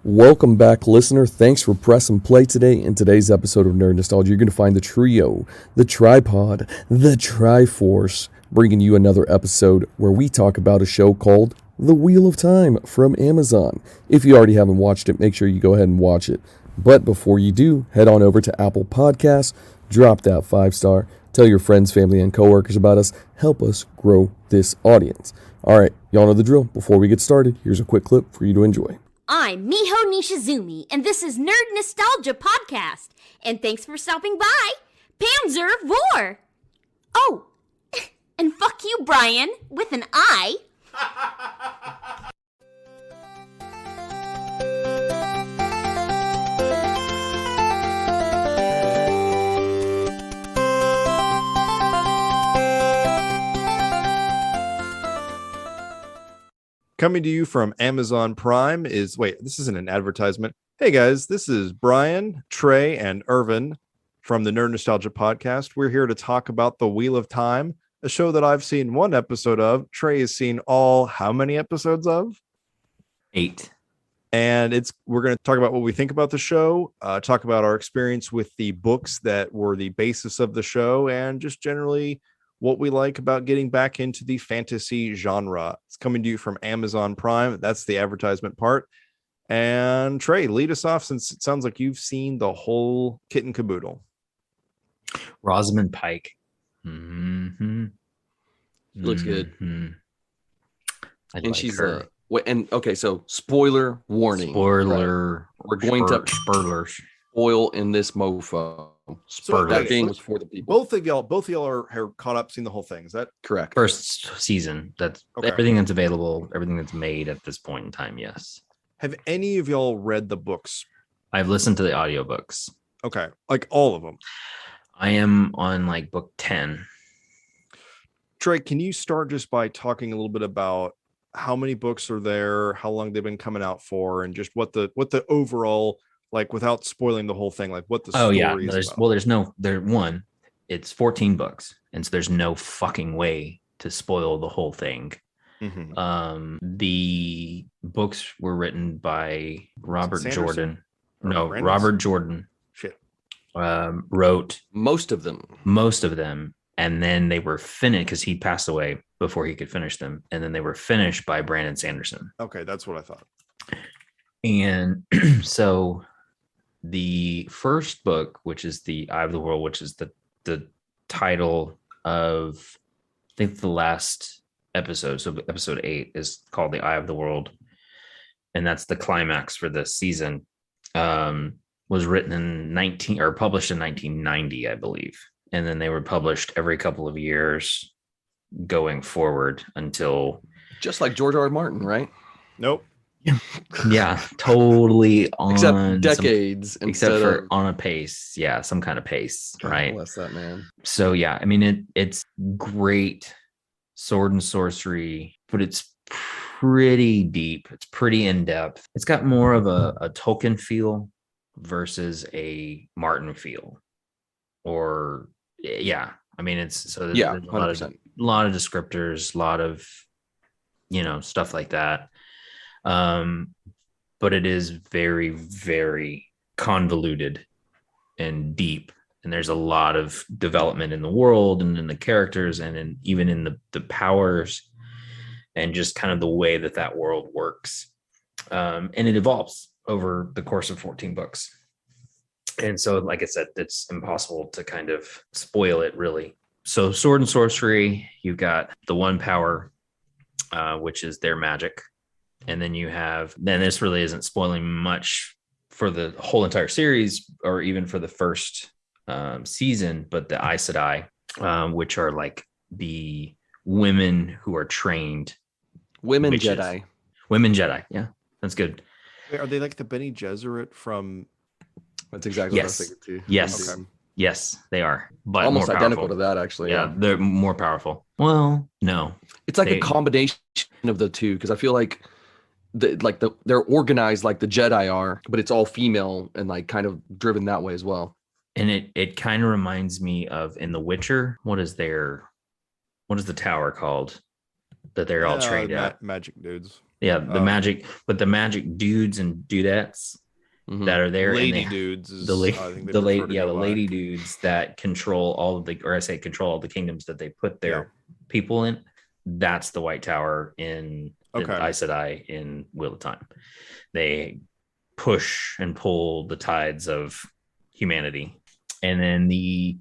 Welcome back, listener. Thanks for pressing play today. In today's episode of Nerd Nostalgia, you're going to find the trio, the tripod, the Triforce, bringing you another episode where we talk about a show called The Wheel of Time from Amazon. If you already haven't watched it, make sure you go ahead and watch it. But before you do, head on over to Apple Podcasts, drop that 5-star, tell your friends, family, and coworkers about us. Help us grow this audience. All right, y'all know the drill. Before we get started, here's a quick clip for you to enjoy. I'm Miho Nishizumi, and this is Nerd Nostalgia Podcast. And thanks for stopping by, Panzer Vor. Oh, and fuck you, Brian, with an I. Coming to you from Amazon Prime is, this isn't an advertisement. Hey guys, this is Brian, Trey, and Irvin from the Nerd Nostalgia Podcast. We're here to talk about The Wheel of Time, a show that I've seen one episode of. Trey has seen how many episodes of? 8. And we're going to talk about what we think about the show, talk about our experience with the books that were the basis of the show, and just generally what we like about getting back into the fantasy genre. It's coming to you from Amazon Prime. That's the advertisement part. And Trey, lead us off, since it sounds like you've seen the whole kit and caboodle. Rosamund Pike. Looks good. I And like she's her. so spoiler warning. Spoiler. We're going to spoilers. spoil in this mofo. Spoilers. That game was for the people. Both of y'all are caught up, seen the whole thing. Is that Correct. First season. That's Okay. everything that's available, everything that's made at this point in time. Yes. have any of y'all read the books? I've listened to the audiobooks. Okay, like all of them. I am on like book 10. Trey, can you start just by talking a little bit about how many books are there, how long they've been coming out for, and just what the overall, like, without spoiling the whole thing, like what the story is about? It's 14 books, and so there's no fucking way to spoil the whole thing. Mhm. The books were written by Robert Sanderson? Jordan. Or No, Reynolds? Robert Jordan Shit. wrote Most of them. most of them, and then they were finished because he passed away before he could finish them, and then they were finished by Brandon Sanderson. Okay, that's what I thought. And so the first book, which is The Eye of the World, which is the title of, I think, the last episode, so episode 8 is called The Eye of the World, and that's the climax for this season. Was written in published in 1990, I believe, and then they were published every couple of years going forward until Just like George R. Martin, right? Nope. yeah, totally on Except decades. except for on a pace, some kind of pace, right? Bless that man. So yeah, I mean it's great sword and sorcery, but it's pretty deep. It's pretty in depth. It's got more of a Tolkien feel versus a Martin feel, or I mean it's so there's a 100%. lot of descriptors, a lot of stuff like that. But it is very, very convoluted and deep, and there's a lot of development in the world and in the characters and even in the powers and just kind of the way that world works. And it evolves over the course of 14 books. And so, like I said, it's impossible to kind of spoil it, really. So sword and sorcery, you've got the one power, which is their magic. And then then this really isn't spoiling much for the whole entire series or even for the first season, but the Aes Sedai, which are like the women who are trained. Women witches. Jedi. Women Jedi. Yeah, that's good. Wait, are they like the Bene Gesserit from? That's exactly Yes. what I was thinking too. Yes. Okay. Yes, they are. But Almost more identical powerful. to that, actually. Yeah, they're more powerful. Well, no. It's like They- a combination of the two, because I feel like they're organized like the Jedi are, but it's all female and like kind of driven that way as well. And it kind of reminds me of in The Witcher. What is the tower called that they're all trained at? Magic dudes. Yeah, the magic, but the magic dudes and dudettes that are there, Lady and dudes is, the I think they the prefer late to yeah go the by. lady dudes that control all of the, or I say control all the kingdoms that they put their people in. That's the White Tower in Okay. Aes Sedai in Wheel of Time. They push and pull the tides of humanity, and then the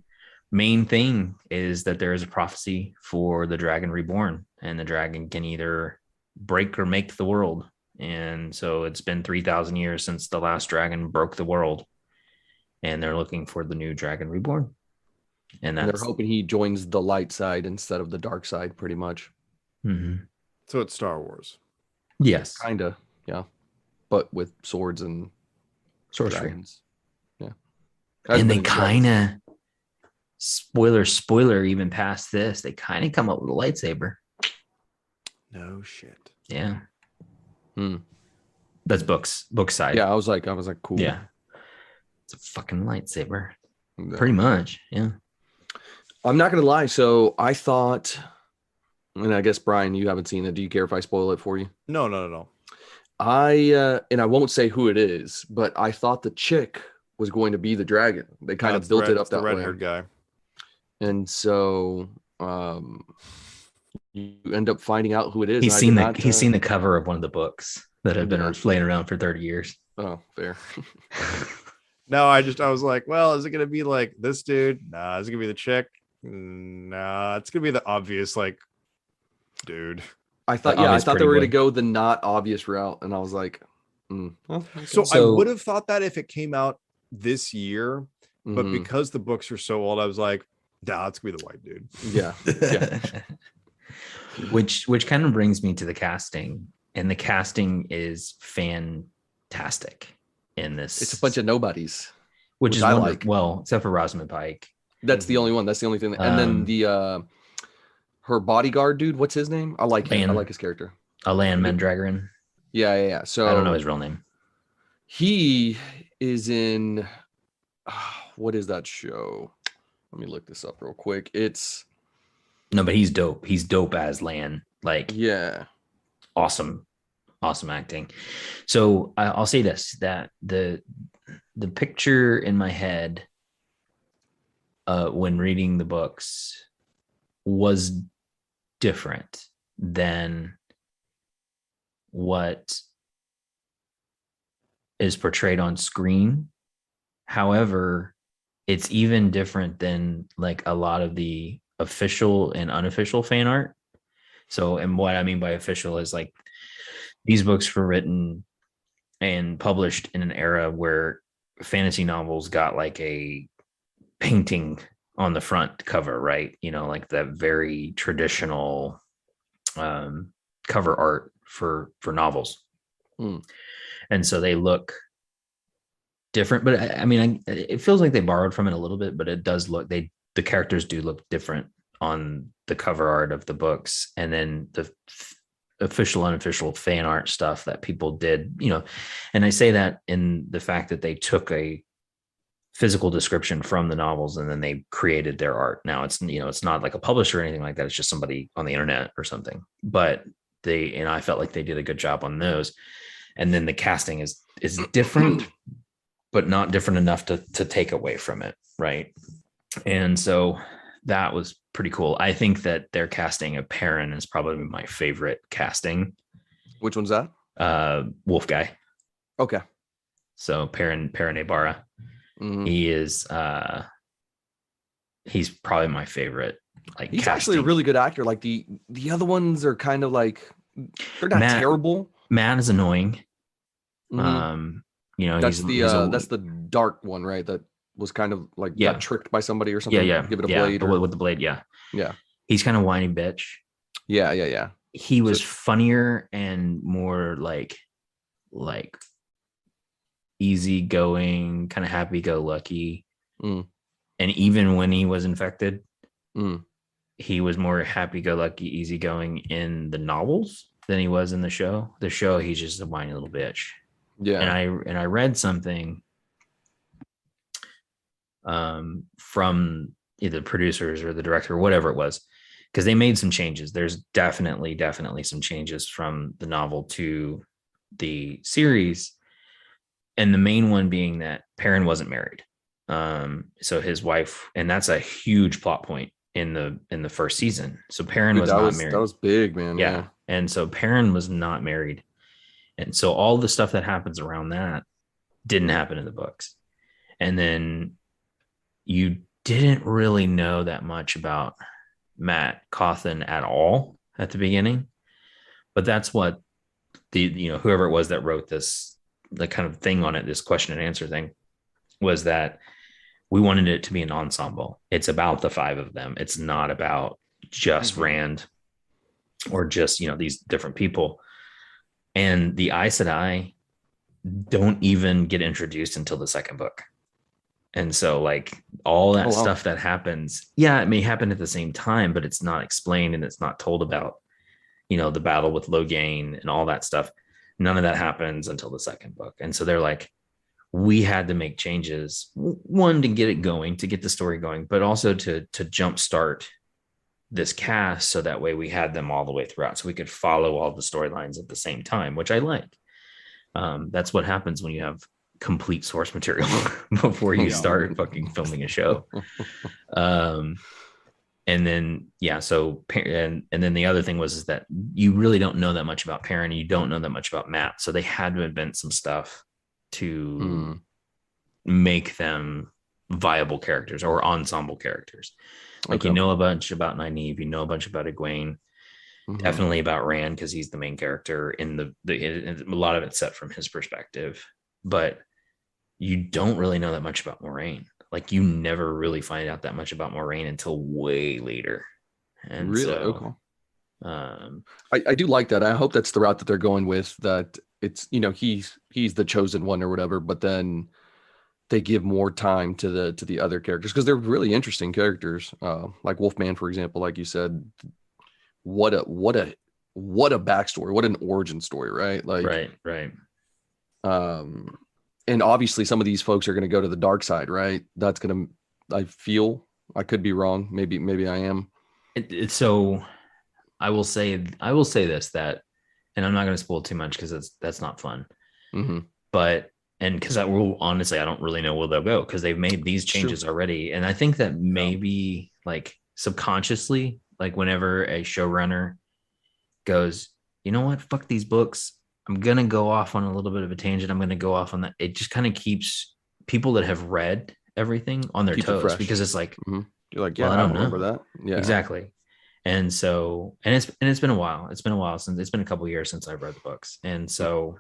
main thing is that there is a prophecy for the dragon reborn, and the dragon can either break or make the world. And so it's been 3,000 years since the last dragon broke the world, and they're looking for the new dragon reborn. And they're that's hoping he joins the light side instead of the dark side, pretty much. So it's Star Wars. Yes, Kinda, yeah, but with swords and sorcery. dragons. Yeah, And they kind of spoiler even past this, they kind of come up with a lightsaber. No shit. Yeah. That's book side. Yeah, I was like, cool. Yeah. It's a fucking lightsaber. No. Pretty much. Yeah. I'm not gonna lie. So I thought, and I guess Brian, you haven't seen it. Do you care if I spoil it for you? No. And I won't say who it is, but I thought the chick was going to be the dragon. They kind of built it up that way. The red-haired guy. And so you end up finding out who it is. He's seen the cover of one of the books that have been laying around for 30 years. Oh, fair. No, I was like, well, is it gonna be like this dude? Nah. Is it gonna be the chick? Nah. It's gonna be the obvious like dude. I thought they were gonna go the not obvious route, and I was like, well, okay. So I would have thought that if it came out this year, but because the books are so old, I was like, nah, it's gonna be the white dude. Yeah. Which kind of brings me to the casting, and the casting is fantastic in this. It's a bunch of nobodies, which is I like. Well, except for Rosamund Pike. That's the only one. That's the only thing. And then the her bodyguard dude, what's his name? I like him. I like his character. Alan Mandragoran. Yeah. So I don't know his real name. He is in what is that show? Let me look this up real quick. But he's dope. He's dope as Lan. Like, yeah, awesome acting. So I'll say this: that the picture in my head when reading the books was different than what is portrayed on screen. However, it's even different than like a lot of the official and unofficial fan art. So, and what I mean by official is like these books were written and published in an era where fantasy novels got like a painting on the front cover, right? You know, like that very traditional cover art for novels. And so they look different, but I mean, it feels like they borrowed from it a little bit, but it does look, the characters do look different on the cover art of the books. And then the official, unofficial fan art stuff that people did, you know, and I say that in the fact that they took a physical description from the novels and then they created their art. Now it's, you know, it's not like a publisher or anything like that. It's just somebody on the internet or something, but I felt like they did a good job on those. And then the casting is different, but not different enough to take away from it. Right. And so that was pretty cool. I think that their casting of Perrin is probably my favorite casting. Which one's that? Wolf guy. Okay. So Perrin Ibarra. He is he's probably my favorite. Like, he's casting. Actually a really good actor. Like the other ones are kind of like, they're not terrible. Matt is annoying. You know, that's the dark one, right? That was kind of like got tricked by somebody or something. Yeah. Give it a blade with the blade. Yeah. He's kind of whiny bitch. Yeah. He was funnier and more like easygoing, kind of happy-go-lucky. And even when he was infected, he was more happy-go-lucky, easygoing in the novels than he was in the show. The show, he's just a whiny little bitch. Yeah. And I read something from either producers or the director or whatever it was, because they made some changes. There's definitely some changes from the novel to the series, and the main one being that Perrin wasn't married. So his wife, and that's a huge plot point in the first season. So Perrin Dude, was not married. That was big, man. Yeah. And so Perrin was not married. And so all the stuff that happens around that didn't happen in the books. And then you didn't really know that much about Matt Cawthon at all at the beginning. But that's what whoever it was that wrote this, the kind of thing on it, this question and answer thing, was that we wanted it to be an ensemble. It's about the five of them. It's not about just Rand or just, these different people. And the Aes Sedai don't even get introduced until the second book. And so like all that stuff that happens, it may happen at the same time, but it's not explained and it's not told about, the battle with Logain and all that stuff. None of that happens until the second book. And so they're like, we had to make changes, one, to get it going, to get the story going, but also to jumpstart this cast. So that way we had them all the way throughout, so we could follow all the storylines at the same time, which I like. That's what happens when you have complete source material before you start fucking filming a show. And then, and then the other thing was that you really don't know that much about Perrin. You don't know that much about Matt. So they had to invent some stuff to make them viable characters or ensemble characters. Like, you know a bunch about Nynaeve, you know a bunch about Egwene, definitely about Rand, because he's the main character in a lot of it's set from his perspective, but you don't really know that much about Moiraine. Like, you never really find out that much about Moiraine until way later. And really? So, okay. I do like that. I hope that's the route that they're going with, that it's, he's the chosen one or whatever, but then they give more time to the other characters, because they're really interesting characters. Like Wolfman, for example, like you said, what a backstory, what an origin story, right? Like, right. And obviously some of these folks are going to go to the dark side, right? That's going to, I feel, I could be wrong. Maybe I am. So I will say this, that, and I'm not going to spoil too much because that's not fun. But, and because I will honestly, I don't really know where they'll go, because they've made these changes already. And I think that maybe like subconsciously, like whenever a showrunner goes, you know what, fuck these books, I'm going to go off on a little bit of a tangent, I'm going to go off on that, it just kind of keeps people that have read everything on their toes, because it's like, you're like, well, I don't remember know that. Yeah, exactly. And so, and it's been a while. It's been a while since, it's been a couple of years since I've read the books. And so,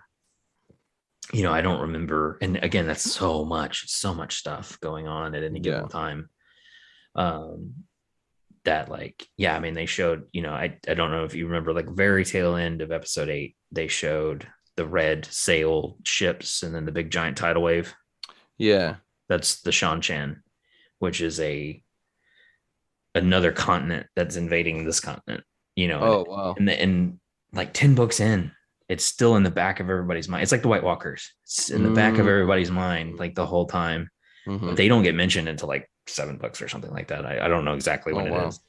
I don't remember. And again, that's so much stuff going on at any given time. That like, I mean, they showed, I don't know if you remember, like very tail end of episode 8, they showed the red sail ships and then the big giant tidal wave. Yeah. That's the Shan-Chan, which is another continent that's invading this continent, Oh, wow. And like 10 books in, it's still in the back of everybody's mind. It's like the White Walkers. It's in the back of everybody's mind, like the whole time. But they don't get mentioned until like 7 books or something like that. I don't know exactly when it is.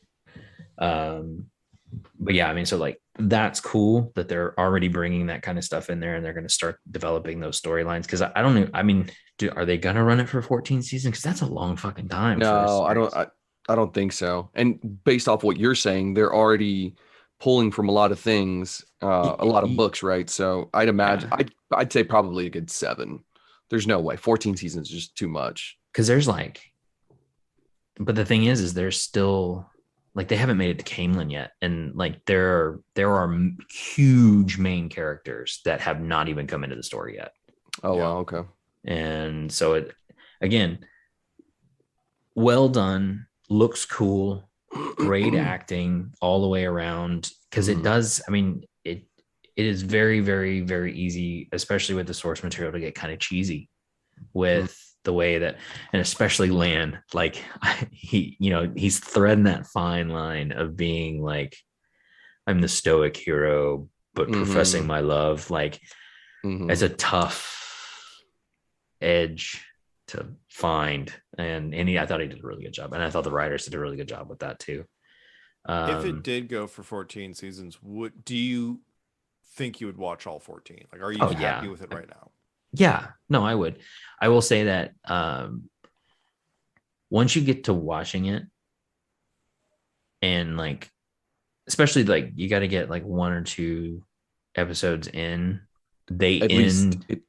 But I mean, so like, that's cool that they're already bringing that kind of stuff in there, and they're going to start developing those storylines. Because I don't know. I mean, are they going to run it for 14 seasons? Because that's a long fucking time. No, I don't think so. And based off what you're saying, they're already pulling from a lot of things, a lot of books, right? So I'd imagine, I'd say probably a good 7. There's no way 14 seasons is just too much. Because there's like, but the thing is there's still like, they haven't made it to Camelin yet, and like there are huge main characters that have not even come into the story yet. Oh wow, okay. And so it, again, well done, looks cool, great acting all the way around, because it does, I mean, it is very, very, very easy, especially with the source material, to get kind of cheesy with the way that, and especially Lan, like he's threading that fine line of being like, I'm the stoic hero, but professing my love. Like, it's a tough edge to find. And I thought he did a really good job. And I thought the writers did a really good job with that too. If it did go for 14 seasons, do you think you would watch all 14? Like, are you happy with it right now? Yeah, no, I would. I will say that once you get to watching it, and like, especially like you got to get like 1 or 2 episodes in, they At end. least They end.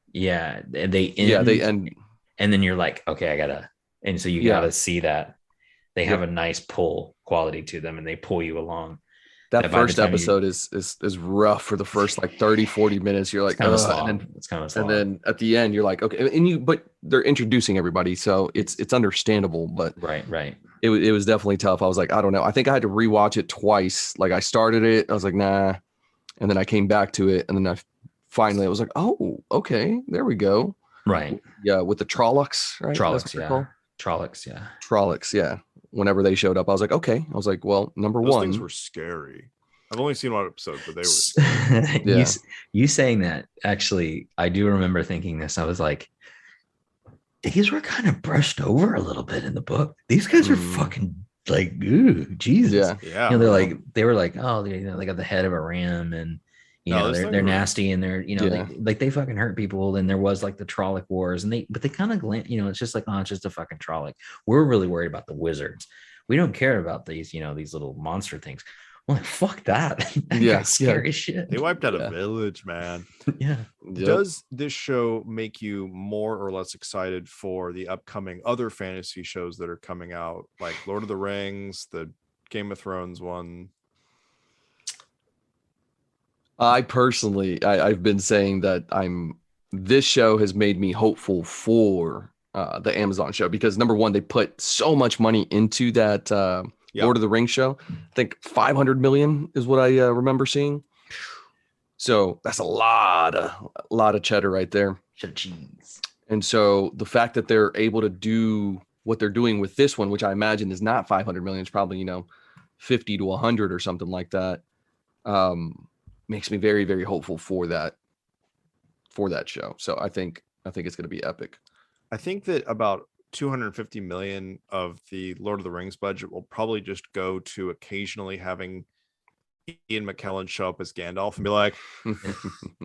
Yeah, they end. And then you're like, okay, I gotta. And so you gotta see that they have a nice pull quality to them, and they pull you along. That first episode is rough for the first like 30, 40 minutes. You're like, kind of slow. It's kind of slow. And then at the end, you're like, okay, but they're introducing everybody, so it's understandable. But right. It was definitely tough. I was like, I don't know. I think I had to rewatch it twice. Like I started it, I was like, nah, and then I came back to it, and then I was like, oh, okay, there we go. Right. Yeah, with the Trollocs, right? Trollocs, yeah. Trollocs, yeah. Whenever they showed up, I was like, okay. I was like, well, number Those one, things were scary. I've only seen one episode, but they were. You saying that, actually, I do remember thinking this. I was like, these were kind of brushed over a little bit in the book. These guys are fucking like, ooh, Jesus. Yeah. You know, they were like, oh, they got the head of a ram, and they're nasty, and they're they fucking hurt people. And there was like the Trolloc Wars, and they kind of it's just like, oh, it's just a fucking Trolloc. We're really worried about the wizards. We don't care about these these little monster things. I'm like, fuck that. Scary as shit. They wiped out a village, man. Yeah. Yep. Does this show make you more or less excited for the upcoming other fantasy shows that are coming out, like Lord of the Rings, the Game of Thrones one? I personally, I've been saying that this show has made me hopeful for the Amazon show, because number one, they put so much money into that Lord of the Rings show. I think 500 million is what I remember seeing. So that's a lot of cheddar right there. Cheese. And so the fact that they're able to do what they're doing with this one, which I imagine is not 500 million, it's probably 50 to 100 or something like that, makes me very, very hopeful for that show. So I think it's going to be epic. I think that about 250 million of the Lord of the Rings budget will probably just go to occasionally having Ian McKellen show up as Gandalf and be like,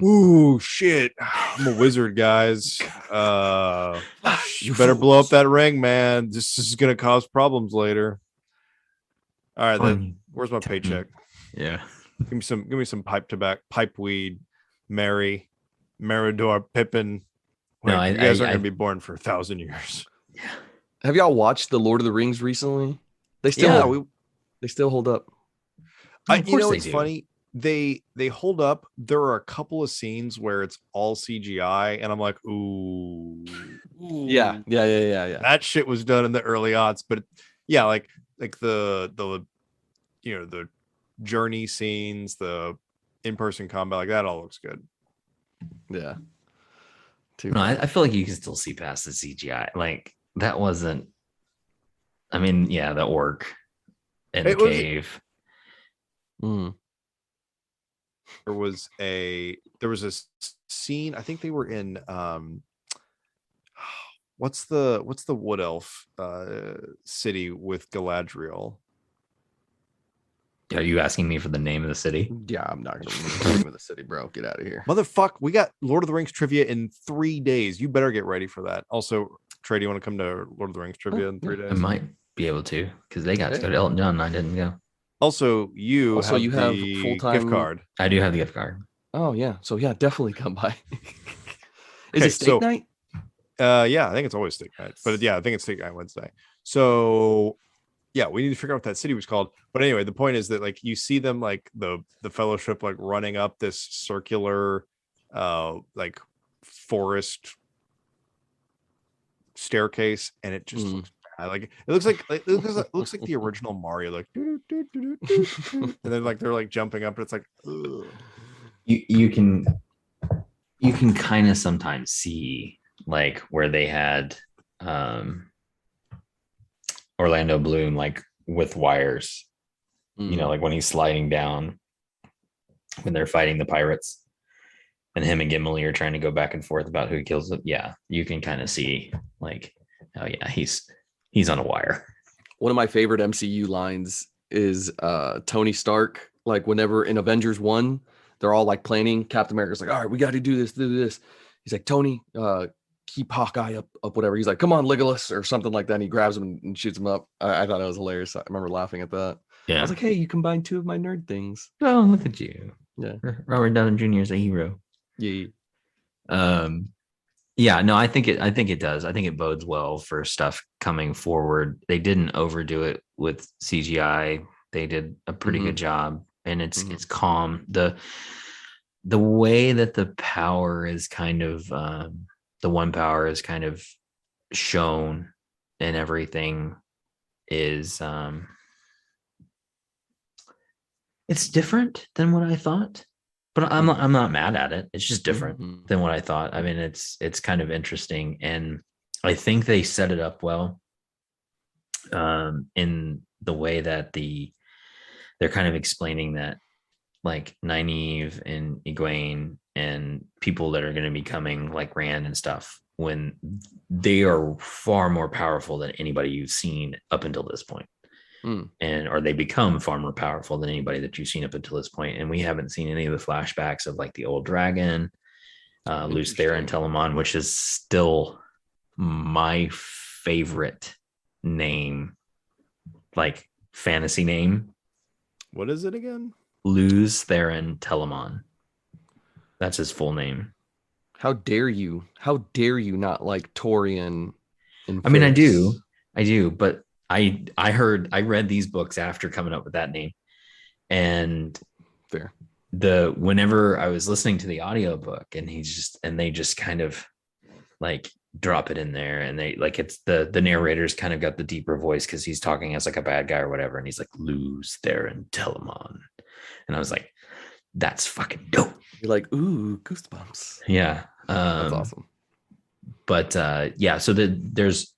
ooh, shit, I'm a wizard, guys. You better blow up that ring, man. This is going to cause problems later. All right, then where's my paycheck? Yeah. Give me some pipe weed, Mary, Meridor, Pippin. Wait, you guys aren't going to be born for 1,000 years. Yeah. Have y'all watched The Lord of the Rings recently? They still hold up. It's funny. They hold up. There are a couple of scenes where it's all CGI, and I'm like, ooh. Yeah. That shit was done in the early aughts, but yeah, like the journey scenes, the in-person combat, like that all looks good. Yeah. No, I feel like you can still see past the CGI. Like that wasn't. I mean, yeah, the orc in the cave. There was a scene. I think they were in what's the wood elf city with Galadriel? Are you asking me for the name of the city? Yeah, I'm not gonna remember the name of the city, bro. Get out of here. Motherfuck, we got Lord of the Rings trivia in 3 days. You better get ready for that. Also, Trey, do you want to come to Lord of the Rings trivia in 3 days? I might be able to, because they got to go to Elton John and I didn't go. Also, you have the full-time gift card. I do have the gift card. Oh yeah. So yeah, definitely come by. Is it steak night? Yeah, I think it's always steak night. But yeah, I think it's steak night Wednesday. So yeah, we need to figure out what that city was called. But anyway, the point is that like you see them like the fellowship like running up this circular like forest staircase, and it just looks bad. Like it looks like the original Mario, like and then like they're like jumping up, and it's like ugh. You can kind of sometimes see like where they had Orlando Bloom like with wires, like when he's sliding down when they're fighting the pirates, and him and Gimli are trying to go back and forth about who kills it. Yeah, you can kind of see like, oh yeah, he's on a wire. One of my favorite MCU lines is Tony Stark. Like whenever in Avengers 1, they're all like planning. Captain America's like, all right, we got to do this, do this. He's like, Tony, keep Hawkeye up, whatever. He's like, come on, Legolas, or something like that. And he grabs him and shoots him up. I thought it was hilarious. I remember laughing at that. I was like, hey, you combined two of my nerd things. Oh, look at you. Yeah. Robert Downey Jr. is a hero. Yeah. Yeah, no, I think it does. I think it bodes well for stuff coming forward. They didn't overdo it with CGI. They did a pretty good job, and it's calm. The way that the power is kind of the one power is kind of shown and everything is it's different than what I thought. But I'm not mad at it. It's just different than what I thought. I mean, it's kind of interesting, and I think they set it up well in the way that they're kind of explaining that, like Nynaeve and Egwene and people that are going to be coming, like Rand and stuff, when they are far more powerful than anybody you've seen up until this point. Or they become far more powerful than anybody that you've seen up until this point. And we haven't seen any of the flashbacks of like the old dragon, Luce Theron Telamon, which is still my favorite name, like fantasy name. What is it again? Luce Theron Telamon. That's his full name. How dare you? How dare you not like Torian? I mean, I do, but I read these books after coming up with that name, and fair. Whenever I was listening to the audiobook and they just kind of like drop it in there, and they like, it's the narrator's kind of got the deeper voice because he's talking as like a bad guy or whatever, and he's like, Luce Theron Telamon, and I was like, that's fucking dope. You're like, ooh, goosebumps. Yeah. That's awesome. But yeah, so there's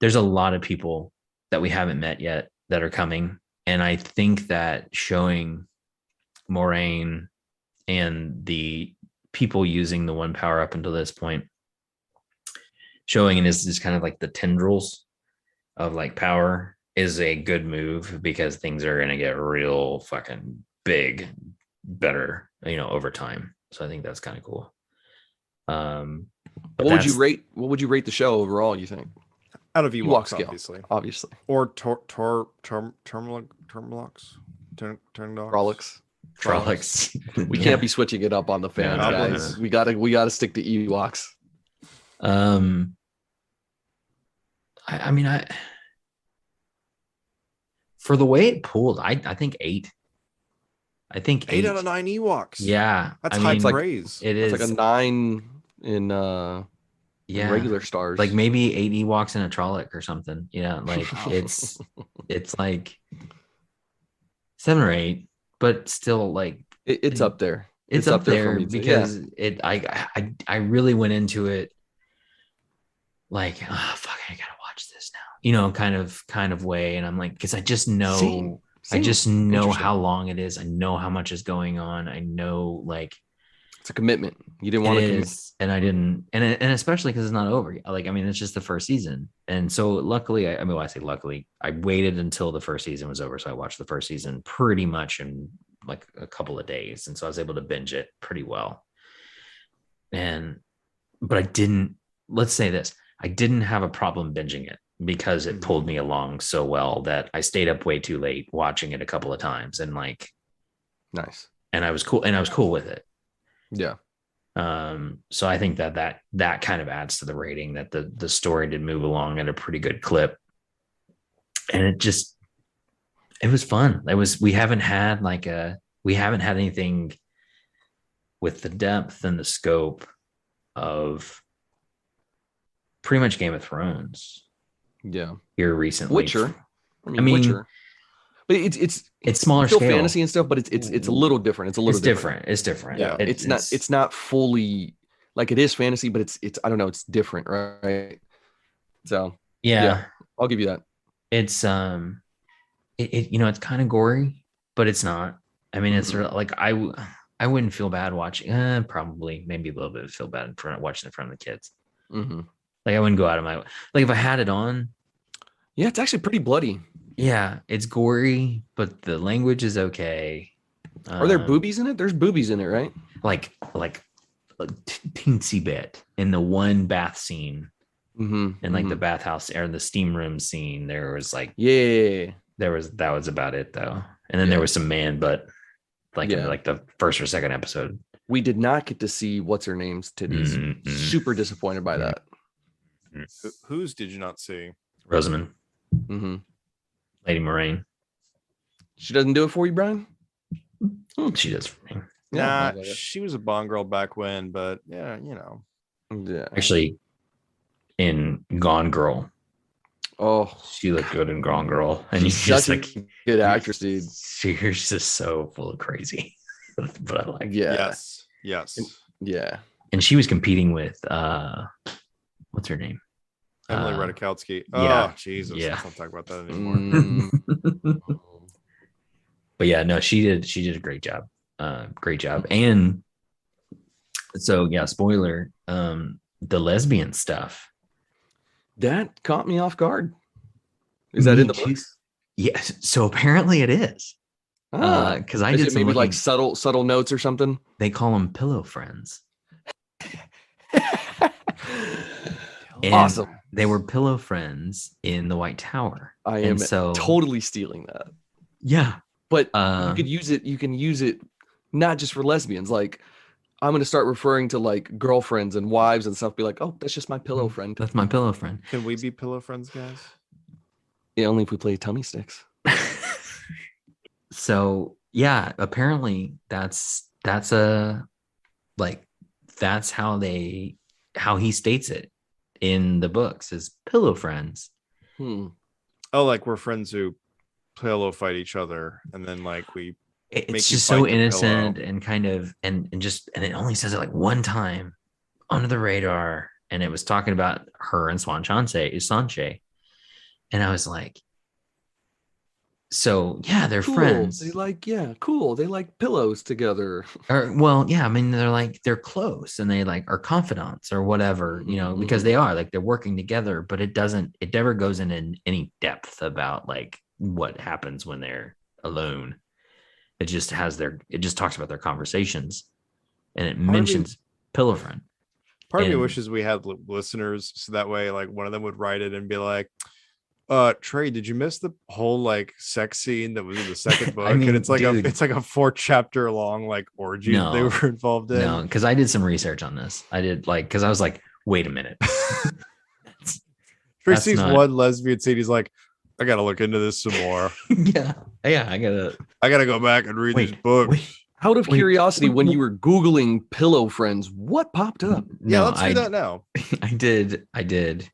a lot of people that we haven't met yet that are coming. And I think that showing Moraine and the people using the one power up until this point, showing it is kind of like the tendrils of like power, is a good move, because things are going to get real fucking big, better, over time. So I think that's kind of cool. What would you rate the show overall, you think? Out of Ewoks, scale, obviously. Or Termalox? Trollocs. We can't be switching it up on the fans, guys. We gotta stick to Ewoks. I mean, for the way it pulled, I think 8. I think 8 out of 9 Ewoks. Yeah, that's high praise. It is. It's like a 9 in regular stars, like maybe 8 Ewoks in a Trolloc or something. Like it's like 7 or 8, but still like it's up there. It's up there for me because I really went into it like, oh fuck, I gotta watch this now, kind of way, and I'm like, because I just know. Same. I just know how long it is. I know how much is going on. I know, like, it's a commitment. You didn't want to commit, and I didn't, and especially because it's not over yet. Like, I mean, it's just the first season, and so luckily, I say luckily, I waited until the first season was over, so I watched the first season pretty much in like a couple of days, and so I was able to binge it pretty well. But I didn't. Let's say this: I didn't have a problem binging it, because it pulled me along so well that I stayed up way too late watching it a couple of times, and like, nice. And I was cool with it. Yeah. So I think that kind of adds to the rating, that the story did move along at a pretty good clip, and it was fun. We haven't had anything with the depth and the scope of pretty much Game of Thrones. Yeah, here recently. Witcher. I mean, Witcher. But it's smaller still scale, fantasy and stuff, but it's a little different. It's different. It's different. Yeah, it's not fully like, it is fantasy, but it's I don't know, it's different, right? So yeah, I'll give you that. It's it's kind of gory, but it's not. I mean, it's sort of like I wouldn't feel bad watching. Probably maybe a little bit feel bad watching it in front of the kids. Mm-hmm. Like I wouldn't go out of my way. Like if I had it on. Yeah, it's actually pretty bloody. Yeah, it's gory, but the language is okay. Are there boobies in it? There's boobies in it, right? Like a teensy bit in the one bath scene, in like the bathhouse or the steam room scene. There was like Yeah. that was about it though. And then Yeah. there was some man butt like in Yeah. like the first or second episode. We did not get to see what's her name's titties. Mm-mm. Super disappointed by that. Whose did you not see? Rosamund, Mm-hmm. Lady Moraine. She doesn't do it for you, Brian? She does for me. Nah, Yeah. she was a Bond girl back when, but yeah, you know. Yeah. Actually, in Gone Girl, Oh, she looked good in Gone Girl, and you she's just such like a good actress, dude. she's just so full of crazy. But I like. Yeah. Yes. Yeah. And she was competing with what's her name? Emily Ratajkowski. yeah. Oh, Jesus. Yeah. Let's not talk about that anymore. Mm, But yeah, no, she did a great job. Great job. And so yeah, spoiler, the lesbian stuff. that caught me off guard. Is that in the books? Yes. So apparently it is. Because I Is did it some maybe looking, like subtle notes or something? they call them pillow friends. And Awesome. they were pillow friends in the White Tower. I And am so totally stealing that. yeah. But you could use it. You can use it not just for lesbians. Like I'm going to start referring to like girlfriends and wives and stuff. Be like, oh, that's just my pillow friend. That's my pillow friend. Can we be pillow friends, guys? Yeah, only if we play tummy sticks. So yeah, apparently that's a like that's how he states it in the books is pillow friends. Hmm. Oh, like we're friends who pillow fight each other, and then like we make It's you just fight so the innocent pillow. and kind of and it only says it like one time under the radar, and it was talking about her and Sanche, and I was like, so yeah, they're Cool. friends. They like, yeah, cool. They like pillows together. Or well, yeah, I mean they're close and they like are confidants or whatever, you know, because they are like they're working together, but it never goes into any depth about like what happens when they're alone. It just talks about their conversations and it mentions pillow friend. Part of me wishes we had listeners so that way like one of them would write it and be like, Trey, did you miss the whole like sex scene that was in the second book? I mean, and it's like dude, it's like a 4-chapter long like orgy that they were involved in. No, because I did some research on this. I did like because I was like, wait a minute. Trey sees one lesbian scene, he's like, I gotta look into this some more. yeah, I gotta go back and read these books. Out of curiosity, when you were Googling pillow friends, what popped up? Yeah, let's do that now. I did.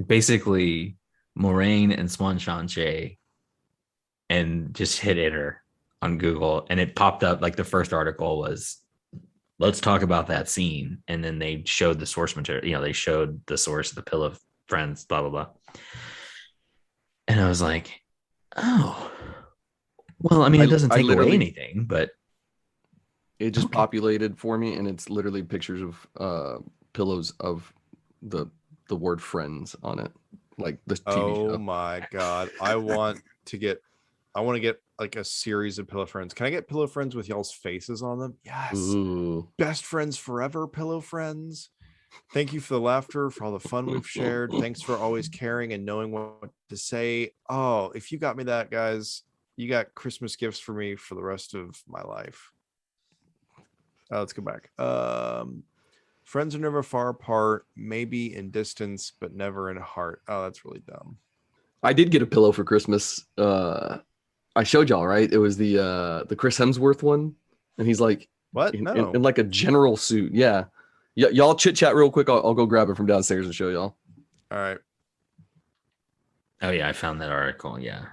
Basically, Moraine and Swan Sanche, and just hit enter on Google, and it popped up like the first article was, let's talk about that scene, and then they showed the source material. You know, they showed the source of the pillow friends, blah blah blah. And I was like, oh, well, I mean, it doesn't take away anything, but it just populated for me, and it's literally pictures of pillows of the word friends on it, like the TV show. Oh my god. I want to get like a series of pillow friends. Can I get pillow friends with y'all's faces on them? Yes. Ooh. Best friends forever, pillow friends. Thank you for the laughter, for all the fun we've shared. Thanks for always caring and knowing what to say. Oh, if you got me that, guys, you got Christmas gifts for me for the rest of my life. Let's go back. Friends are never far apart, maybe in distance, but never in heart. Oh, that's really dumb. I did get a pillow for Christmas. I showed y'all, right? It was the Chris Hemsworth one, and he's like, what? No, in like a general suit. Yeah. Y'all chit chat real quick. I'll go grab it from downstairs and show y'all. All right. Oh yeah, I found that article. Yeah.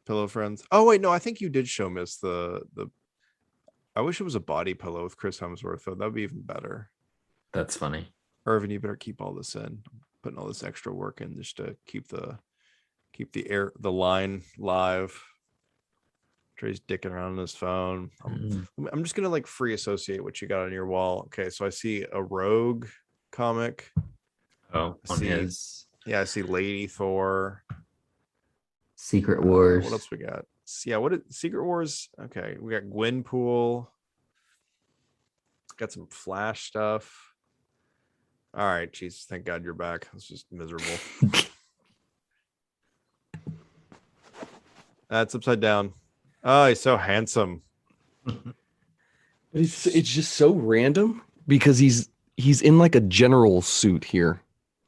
Pillow friends. Oh wait, no, I think you did show Miss the. I wish it was a body pillow with Chris Hemsworth though. That'd be even better. That's funny. Irvin, you better keep all this in. I'm putting all this extra work in just to keep the line live. Trey's dicking around on his phone. I'm just gonna like free associate what you got on your wall. Okay, so I see a Rogue comic. Oh, on his. Yeah, I see Lady Thor. Secret Wars. What else we got? Yeah, Secret Wars? Okay, we got Gwenpool. Got some Flash stuff. All right, Jesus, thank God you're back. It's just miserable. That's upside down. Oh, he's so handsome. It's just so random because he's in like a general suit here.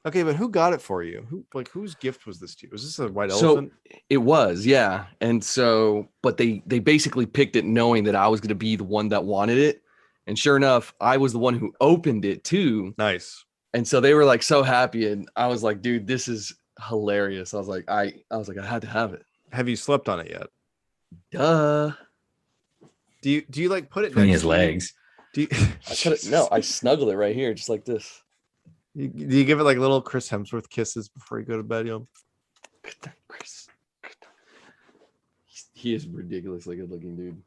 Okay, but who got it for you? Whose gift was this to you? Was this a white So elephant? it was, yeah. And so, but they basically picked it knowing that I was going to be the one that wanted it. And sure enough, I was the one who opened it too. Nice. And so they were like so happy, and I was like, dude, this is hilarious. I was like, I had to have it. Have you slept on it yet? Duh. Do you like put it Between next his to you? legs. Do you, I snuggle it right here, just like this. do you give it like little Chris Hemsworth kisses before you go to bed? You know? Good night, Chris. He is ridiculously good looking, dude.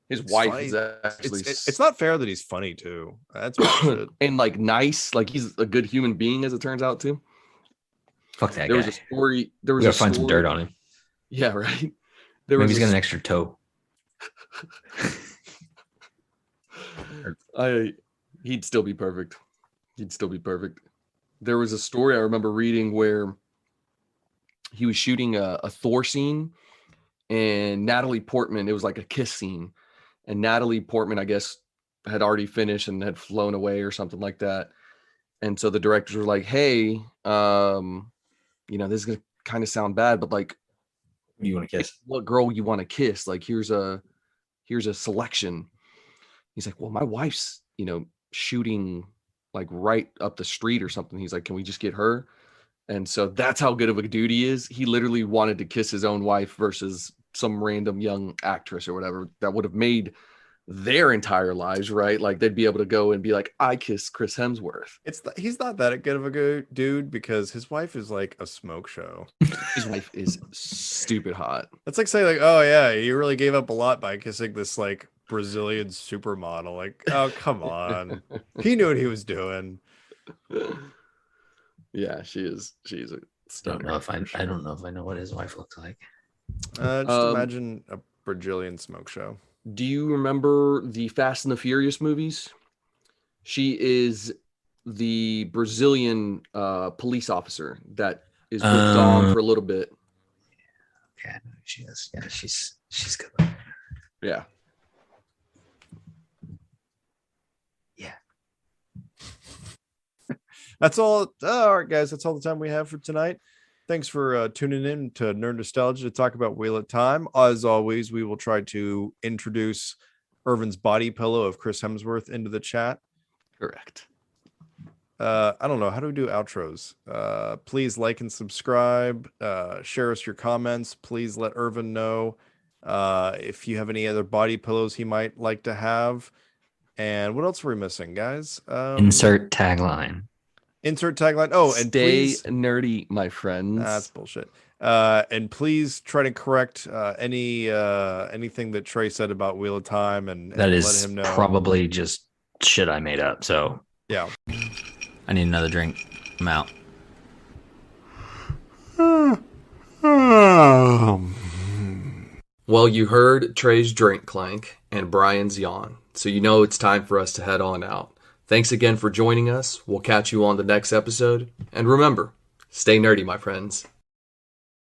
His wife funny. is actually It's not fair that he's funny too. That's bullshit. and like nice, like he's a good human being, as it turns out too. Fuck that There guy. was a story. There We was gotta a find some story- dirt on him. Yeah, right. Maybe Was he's a got an extra toe. He'd still be perfect. There was a story I remember reading where he was shooting a Thor scene, and Natalie Portman, it was like a kiss scene, and Natalie Portman, I guess, had already finished and had flown away or something like that. And so the directors were like, hey, this is gonna kind of sound bad, but like, You want to kiss? what girl you want to kiss? Like, here's a selection. He's like, well, my wife's, shooting like right up the street or something. He's like, can we just get her? And so that's how good of a dude he is. He literally wanted to kiss his own wife versus some random young actress or whatever that would have made their entire lives, right? Like they'd be able to go and be like, I kissed Chris Hemsworth. He's not that good of a good dude because his wife is like a smoke show. His wife is stupid hot. That's like saying like, oh yeah, you really gave up a lot by kissing this like Brazilian supermodel. Like, oh come on, he knew what he was doing. Yeah, she's a I don't stunner. know if I don't know if I know what his wife looks like. Just imagine a Brazilian smoke show. Do you remember the Fast and the Furious movies? She is the Brazilian police officer that is with Dom for a little bit. Okay, I know who she is. Yeah, she's good. Yeah. Yeah. That's all. All right, guys. That's all the time we have for tonight. Thanks for tuning in to Nerd Nostalgia to talk about Wheel of Time. As always, we will try to introduce Irvin's body pillow of Chris Hemsworth into the chat. Correct. I don't know. How do we do outros? Please like and subscribe. Share us your comments. Please let Irvin know if you have any other body pillows he might like to have. And what else are we missing, guys? Insert tagline. Insert tagline. Oh, and stay please, nerdy, my friends. that's bullshit. And please try to correct anything that Trey said about Wheel of Time and That let is him know. probably just shit I made up. So Yeah. I need another drink. I'm out. Well, you heard Trey's drink clank and Brian's yawn, so you know it's time for us to head on out. Thanks again for joining us. We'll catch you on the next episode. And remember, stay nerdy, my friends.